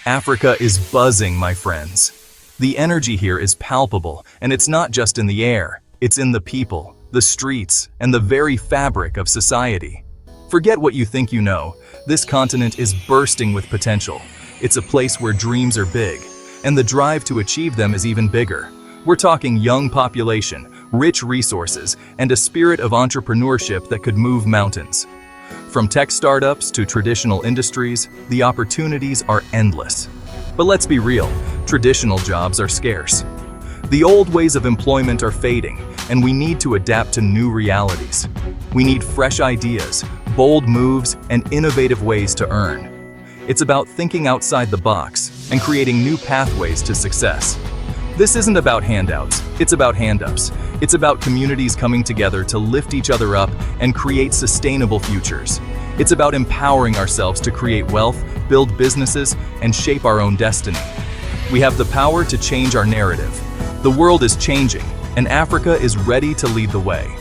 Africa is buzzing, my friends. The energy here is palpable, and it's not just in the air. It's in the people, the streets, and the very fabric of society. Forget what you think you know. This continent is bursting with potential. It's a place where dreams are big, and the drive to achieve them is even bigger. We're talking young population, rich resources, and a spirit of entrepreneurship that could move mountains. From tech startups to traditional industries, the opportunities are endless. But let's be real, traditional jobs are scarce. The old ways of employment are fading, and we need to adapt to new realities. We need fresh ideas, bold moves, and innovative ways to earn. It's about thinking outside the box and creating new pathways to success. This isn't about handouts, it's about hand-ups. It's about communities coming together to lift each other up and create sustainable futures. It's about empowering ourselves to create wealth, build businesses, and shape our own destiny. We have the power to change our narrative. The world is changing, and Africa is ready to lead the way.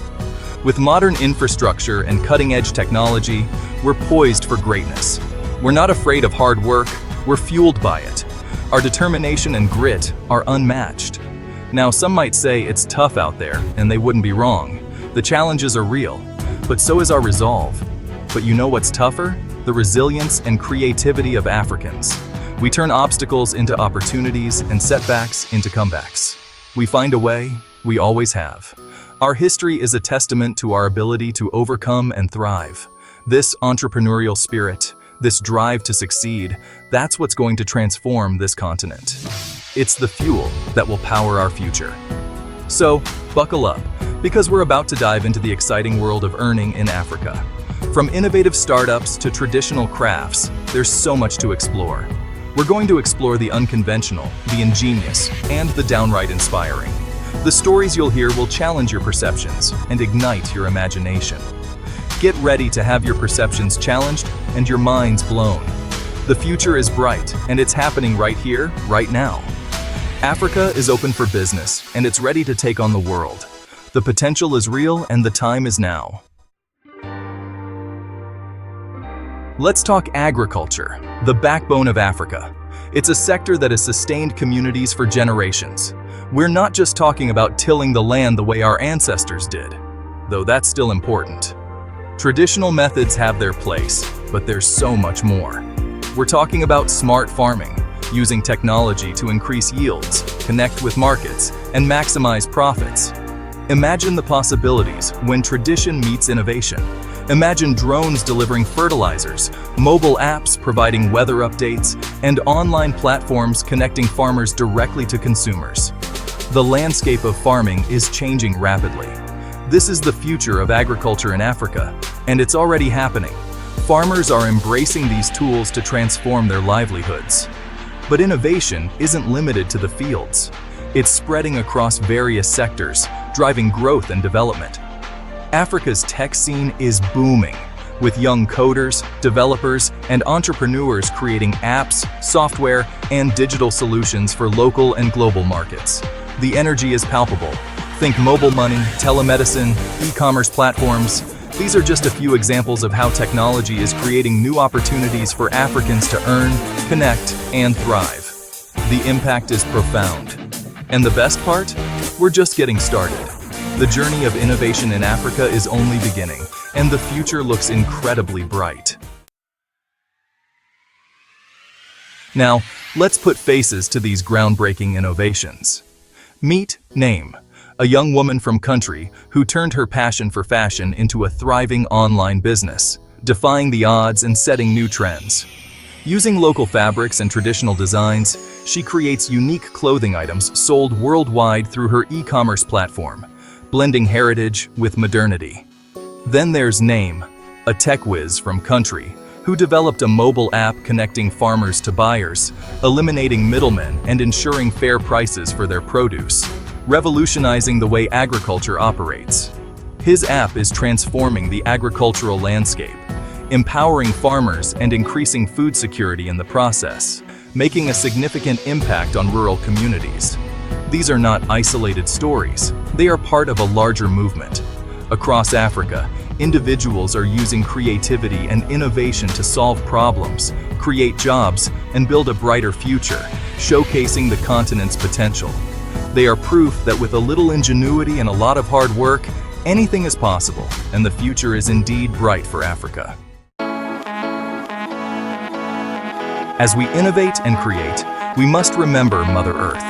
With modern infrastructure and cutting-edge technology, we're poised for greatness. We're not afraid of hard work, we're fueled by it. Our determination and grit are unmatched. Now, some might say it's tough out there, and they wouldn't be wrong. The challenges are real, but so is our resolve. But you know what's tougher? The resilience and creativity of Africans. We turn obstacles into opportunities and setbacks into comebacks. We find a way, we always have. Our history is a testament to our ability to overcome and thrive. This entrepreneurial spirit, this drive to succeed, that's what's going to transform this continent. It's the fuel that will power our future. So, buckle up, because we're about to dive into the exciting world of earning in Africa. From innovative startups to traditional crafts, there's so much to explore. We're going to explore the unconventional, the ingenious, and the downright inspiring. The stories you'll hear will challenge your perceptions and ignite your imagination. Get ready to have your perceptions challenged and your minds blown. The future is bright, and it's happening right here, right now. Africa is open for business, and it's ready to take on the world. The potential is real, and the time is now. Let's talk agriculture, the backbone of Africa. It's a sector that has sustained communities for generations. We're not just talking about tilling the land the way our ancestors did, though that's still important. Traditional methods have their place, but there's so much more. We're talking about smart farming, using technology to increase yields, connect with markets, and maximize profits. Imagine the possibilities when tradition meets innovation. Imagine drones delivering fertilizers, mobile apps providing weather updates, and online platforms connecting farmers directly to consumers. The landscape of farming is changing rapidly. This is the future of agriculture in Africa, and it's already happening. Farmers are embracing these tools to transform their livelihoods. But innovation isn't limited to the fields. It's spreading across various sectors, driving growth and development. Africa's tech scene is booming, with young coders, developers, and entrepreneurs creating apps, software, and digital solutions for local and global markets. The energy is palpable. Think mobile money, telemedicine, e-commerce platforms. These are just a few examples of how technology is creating new opportunities for Africans to earn, connect, and thrive. The impact is profound. And the best part? We're just getting started. The journey of innovation in Africa is only beginning, and the future looks incredibly bright. Now, let's put faces to these groundbreaking innovations. Meet Name, a young woman from country who turned her passion for fashion into a thriving online business, defying the odds and setting new trends. Using local fabrics and traditional designs, she creates unique clothing items sold worldwide through her e-commerce platform, blending heritage with modernity. Then there's Name, a tech whiz from country who developed a mobile app connecting farmers to buyers, eliminating middlemen and ensuring fair prices for their produce, revolutionizing the way agriculture operates. His app is transforming the agricultural landscape, empowering farmers and increasing food security in the process, making a significant impact on rural communities. These are not isolated stories. They are part of a larger movement. Across Africa, individuals are using creativity and innovation to solve problems, create jobs, and build a brighter future, showcasing the continent's potential. They are proof that with a little ingenuity and a lot of hard work, anything is possible, and the future is indeed bright for Africa. As we innovate and create, we must remember Mother Earth.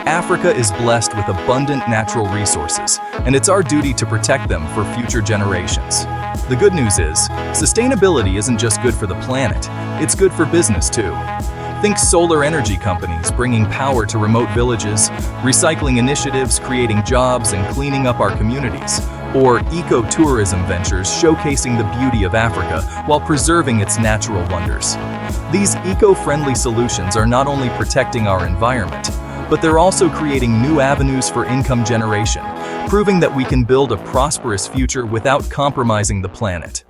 Africa is blessed with abundant natural resources, and it's our duty to protect them for future generations. The good news is, sustainability isn't just good for the planet, it's good for business too. Think solar energy companies bringing power to remote villages, recycling initiatives creating jobs and cleaning up our communities, or eco-tourism ventures showcasing the beauty of Africa while preserving its natural wonders. These eco-friendly solutions are not only protecting our environment, but they're also creating new avenues for income generation, proving that we can build a prosperous future without compromising the planet.